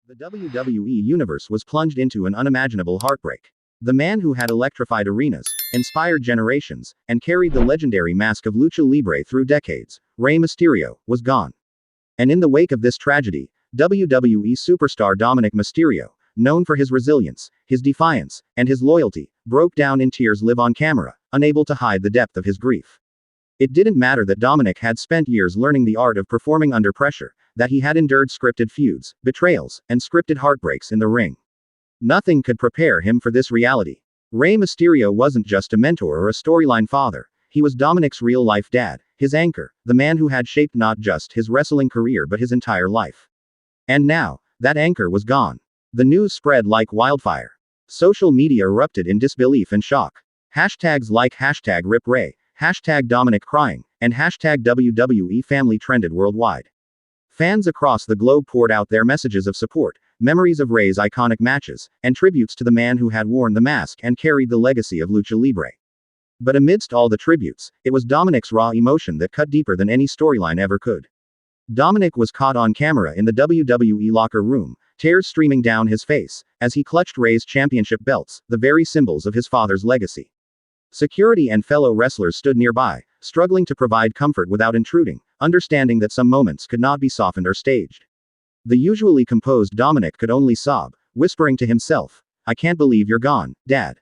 The WWE Universe was plunged into an unimaginable heartbreak. The man who had electrified arenas, inspired generations, and carried the legendary mask of Lucha Libre through decades, Rey Mysterio, was gone. And in the wake of this tragedy, WWE superstar Dominik Mysterio, known for his resilience, his defiance, and his loyalty, broke down in tears live on camera, unable to hide the depth of his grief. It didn't matter that Dominic had spent years learning the art of performing under pressure, that he had endured scripted feuds, betrayals, and scripted heartbreaks in the ring. Nothing could prepare him for this reality. Rey Mysterio wasn't just a mentor or a storyline father, he was Dominic's real-life dad, his anchor, the man who had shaped not just his wrestling career but his entire life. And now, that anchor was gone. The news spread like wildfire. Social media erupted in disbelief and shock. Hashtags like #RipRey, #Dominic crying, and #WWE family trended worldwide. Fans across the globe poured out their messages of support, memories of Rey's iconic matches, and tributes to the man who had worn the mask and carried the legacy of Lucha Libre. But amidst all the tributes, it was Dominic's raw emotion that cut deeper than any storyline ever could. Dominic was caught on camera in the WWE locker room, tears streaming down his face, as he clutched Rey's championship belts, the very symbols of his father's legacy. Security and fellow wrestlers stood nearby, struggling to provide comfort without intruding, understanding that some moments could not be softened or staged. The usually composed Dominic could only sob, whispering to himself, "I can't believe you're gone, Dad.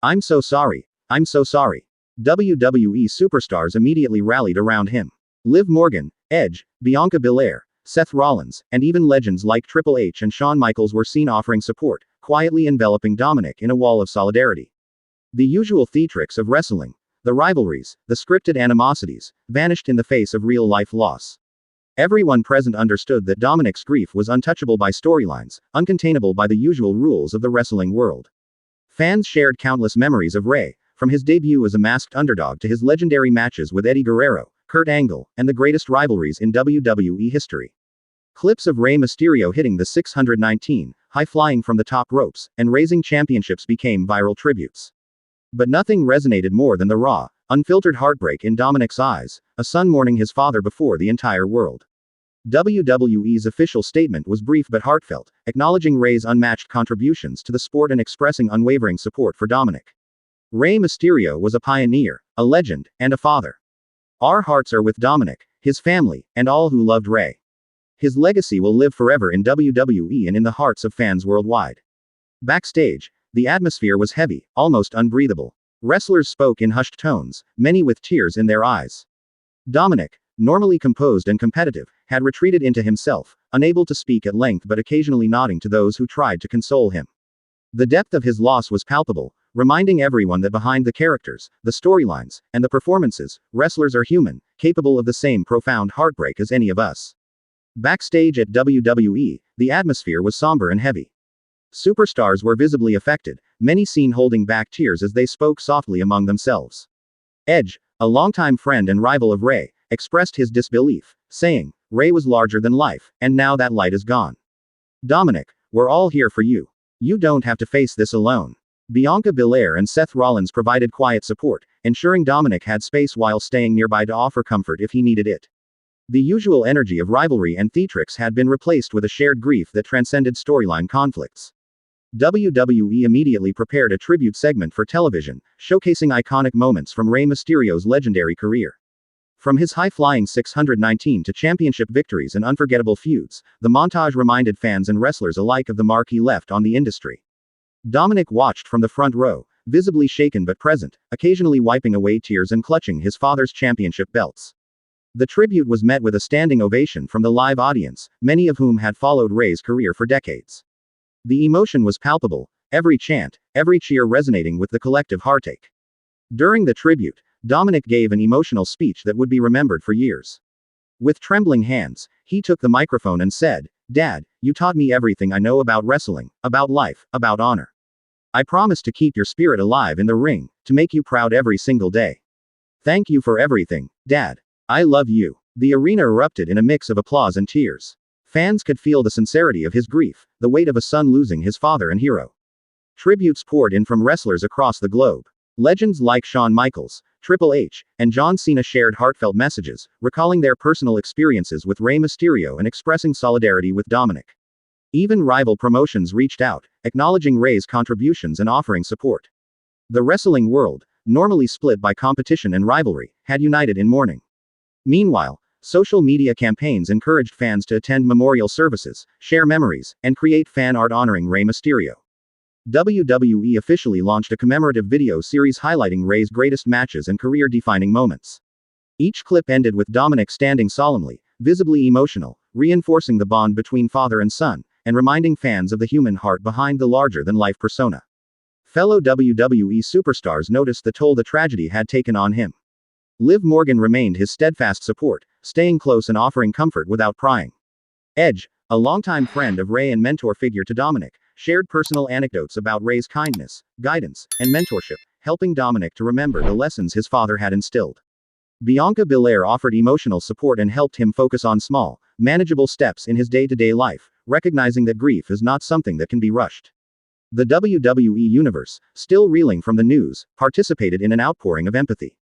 I'm so sorry. I'm so sorry." WWE superstars immediately rallied around him. Liv Morgan, Edge, Bianca Belair, Seth Rollins, and even legends like Triple H and Shawn Michaels were seen offering support, quietly enveloping Dominic in a wall of solidarity. The usual theatrics of wrestling, the rivalries, the scripted animosities, vanished in the face of real-life loss. Everyone present understood that Dominic's grief was untouchable by storylines, uncontainable by the usual rules of the wrestling world. Fans shared countless memories of Rey, from his debut as a masked underdog to his legendary matches with Eddie Guerrero, Kurt Angle, and the greatest rivalries in WWE history. Clips of Rey Mysterio hitting the 619, high-flying from the top ropes, and raising championships became viral tributes. But nothing resonated more than the raw, unfiltered heartbreak in Dominic's eyes, a son mourning his father before the entire world. WWE's official statement was brief but heartfelt, acknowledging Rey's unmatched contributions to the sport and expressing unwavering support for Dominic. Rey Mysterio was a pioneer, a legend, and a father. Our hearts are with Dominic, his family, and all who loved Rey. His legacy will live forever in WWE and in the hearts of fans worldwide. Backstage, the atmosphere was heavy, almost unbreathable. Wrestlers spoke in hushed tones, many with tears in their eyes. Dominic, normally composed and competitive, had retreated into himself, unable to speak at length but occasionally nodding to those who tried to console him. The depth of his loss was palpable, reminding everyone that behind the characters, the storylines, and the performances, wrestlers are human, capable of the same profound heartbreak as any of us. Backstage at WWE, the atmosphere was somber and heavy. Superstars were visibly affected, many seen holding back tears as they spoke softly among themselves. Edge, a longtime friend and rival of Rey, expressed his disbelief, saying, "Rey was larger than life, and now that light is gone. Dominic, we're all here for you. You don't have to face this alone." Bianca Belair and Seth Rollins provided quiet support, ensuring Dominic had space while staying nearby to offer comfort if he needed it. The usual energy of rivalry and theatrics had been replaced with a shared grief that transcended storyline conflicts. WWE immediately prepared a tribute segment for television, showcasing iconic moments from Rey Mysterio's legendary career. From his high-flying 619 to championship victories and unforgettable feuds, the montage reminded fans and wrestlers alike of the mark he left on the industry. Dominic watched from the front row, visibly shaken but present, occasionally wiping away tears and clutching his father's championship belts. The tribute was met with a standing ovation from the live audience, many of whom had followed Rey's career for decades. The emotion was palpable, every chant, every cheer resonating with the collective heartache. During the tribute, Dominic gave an emotional speech that would be remembered for years. With trembling hands, he took the microphone and said, "Dad, you taught me everything I know about wrestling, about life, about honor. I promise to keep your spirit alive in the ring, to make you proud every single day. Thank you for everything, Dad. I love you." The arena erupted in a mix of applause and tears. Fans could feel the sincerity of his grief, the weight of a son losing his father and hero. Tributes poured in from wrestlers across the globe. Legends like Shawn Michaels, Triple H, and John Cena shared heartfelt messages, recalling their personal experiences with Rey Mysterio and expressing solidarity with Dominic. Even rival promotions reached out, acknowledging Rey's contributions and offering support. The wrestling world, normally split by competition and rivalry, had united in mourning. Meanwhile, social media campaigns encouraged fans to attend memorial services, share memories, and create fan art honoring Rey Mysterio. WWE officially launched a commemorative video series highlighting Rey's greatest matches and career-defining moments. Each clip ended with Dominic standing solemnly, visibly emotional, reinforcing the bond between father and son, and reminding fans of the human heart behind the larger-than-life persona. Fellow WWE superstars noticed the toll the tragedy had taken on him. Liv Morgan remained his steadfast support, staying close and offering comfort without prying. Edge, a longtime friend of Rey and mentor figure to Dominic, shared personal anecdotes about Rey's kindness, guidance, and mentorship, helping Dominic to remember the lessons his father had instilled. Bianca Belair offered emotional support and helped him focus on small, manageable steps in his day-to-day life, recognizing that grief is not something that can be rushed. The WWE Universe, still reeling from the news, participated in an outpouring of empathy.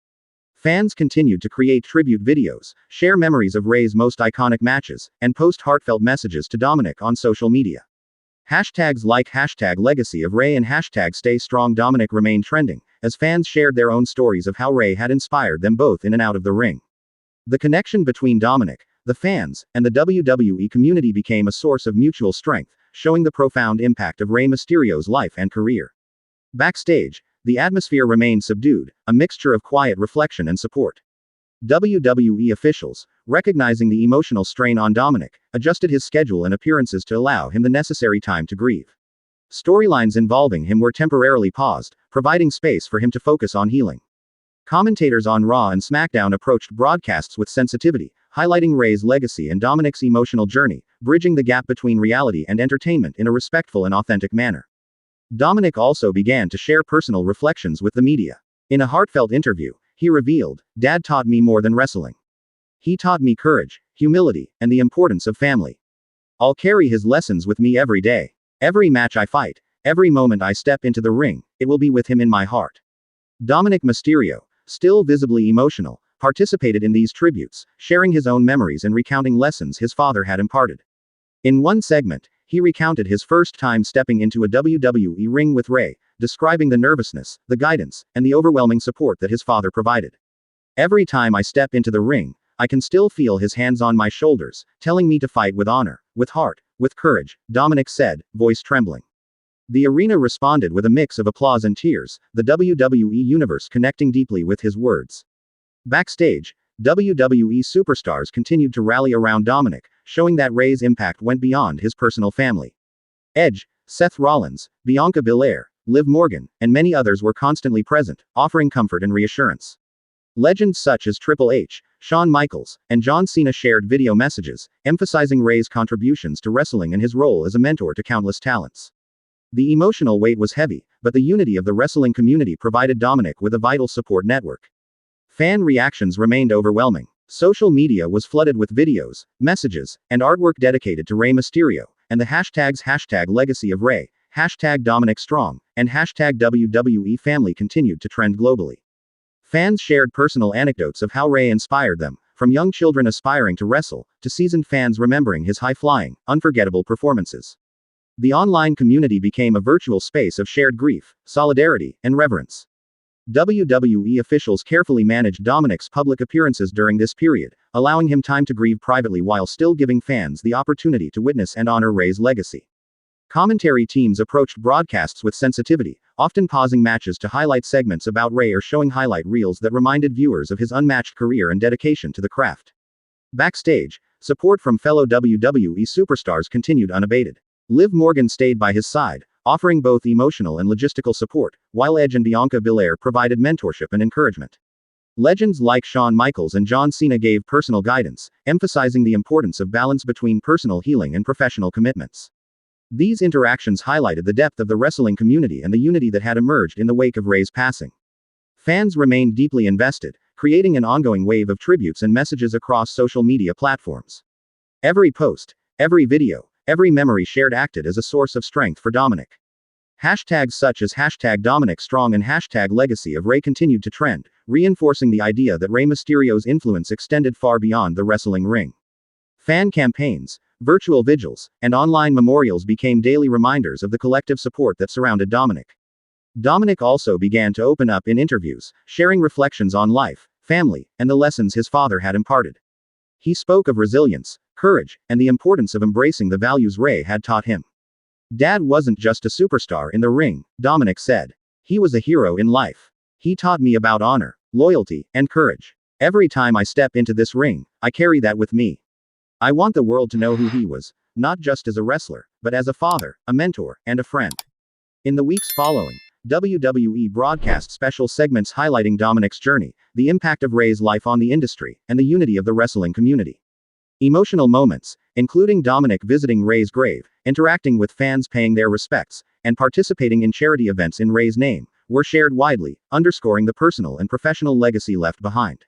Fans continued to create tribute videos, share memories of Rey's most iconic matches, and post heartfelt messages to Dominic on social media. Hashtags like #Legacy of Rey and #StayStrongDominic remained trending, as fans shared their own stories of how Rey had inspired them both in and out of the ring. The connection between Dominic, the fans, and the WWE community became a source of mutual strength, showing the profound impact of Rey Mysterio's life and career. Backstage, the atmosphere remained subdued, a mixture of quiet reflection and support. WWE officials, recognizing the emotional strain on Dominic, adjusted his schedule and appearances to allow him the necessary time to grieve. Storylines involving him were temporarily paused, providing space for him to focus on healing. Commentators on Raw and SmackDown approached broadcasts with sensitivity, highlighting Rey's legacy and Dominic's emotional journey, bridging the gap between reality and entertainment in a respectful and authentic manner. Dominic also began to share personal reflections with the media. In a heartfelt interview, he revealed, "Dad taught me more than wrestling. He taught me courage, humility, and the importance of family. I'll carry his lessons with me every day. Every match I fight, every moment I step into the ring, it will be with him in my heart." Dominik Mysterio, still visibly emotional, participated in these tributes, sharing his own memories and recounting lessons his father had imparted. In one segment, he recounted his first time stepping into a WWE ring with Rey, describing the nervousness, the guidance, and the overwhelming support that his father provided. "Every time I step into the ring, I can still feel his hands on my shoulders, telling me to fight with honor, with heart, with courage," Dominic said, voice trembling. The arena responded with a mix of applause and tears, the WWE Universe connecting deeply with his words. Backstage, WWE superstars continued to rally around Dominic, showing that Rey's impact went beyond his personal family. Edge, Seth Rollins, Bianca Belair, Liv Morgan, and many others were constantly present, offering comfort and reassurance. Legends such as Triple H, Shawn Michaels, and John Cena shared video messages, emphasizing Rey's contributions to wrestling and his role as a mentor to countless talents. The emotional weight was heavy, but the unity of the wrestling community provided Dominic with a vital support network. Fan reactions remained overwhelming. Social media was flooded with videos, messages, and artwork dedicated to Rey Mysterio, and the hashtags #Legacy of Rey, #DominicStrong, and #WWE Family continued to trend globally. Fans shared personal anecdotes of how Rey inspired them, from young children aspiring to wrestle, to seasoned fans remembering his high-flying, unforgettable performances. The online community became a virtual space of shared grief, solidarity, and reverence. WWE officials carefully managed Dominic's public appearances during this period, allowing him time to grieve privately while still giving fans the opportunity to witness and honor Rey's legacy. Commentary teams approached broadcasts with sensitivity, often pausing matches to highlight segments about Rey or showing highlight reels that reminded viewers of his unmatched career and dedication to the craft. Backstage, support from fellow WWE superstars continued unabated. Liv Morgan stayed by his side, offering both emotional and logistical support, while Edge and Bianca Belair provided mentorship and encouragement. Legends like Shawn Michaels and John Cena gave personal guidance, emphasizing the importance of balance between personal healing and professional commitments. These interactions highlighted the depth of the wrestling community and the unity that had emerged in the wake of Rey's passing. Fans remained deeply invested, creating an ongoing wave of tributes and messages across social media platforms. Every post, every video, every memory shared acted as a source of strength for Dominic. Hashtags such as #DominicStrong and #Legacy of Rey continued to trend, reinforcing the idea that Rey Mysterio's influence extended far beyond the wrestling ring. Fan campaigns, Virtual vigils and online memorials became daily reminders of the collective support that surrounded Dominic. Dominic also began to open up in interviews, sharing reflections on life, family, and the lessons his father had imparted. He spoke of resilience, courage, and the importance of embracing the values Ray had taught him. Dad wasn't just a superstar in the ring, Dominic said. He was a hero in life. He taught me about honor, loyalty, and courage. Every time I step into this ring, I carry that with me. I want the world to know who he was, not just as a wrestler, but as a father, a mentor, and a friend. In the weeks following, WWE broadcast special segments highlighting Dominic's journey, the impact of Ray's life on the industry, and the unity of the wrestling community. Emotional moments, including Dominic visiting Ray's grave, interacting with fans paying their respects, and participating in charity events in Ray's name, were shared widely, underscoring the personal and professional legacy left behind.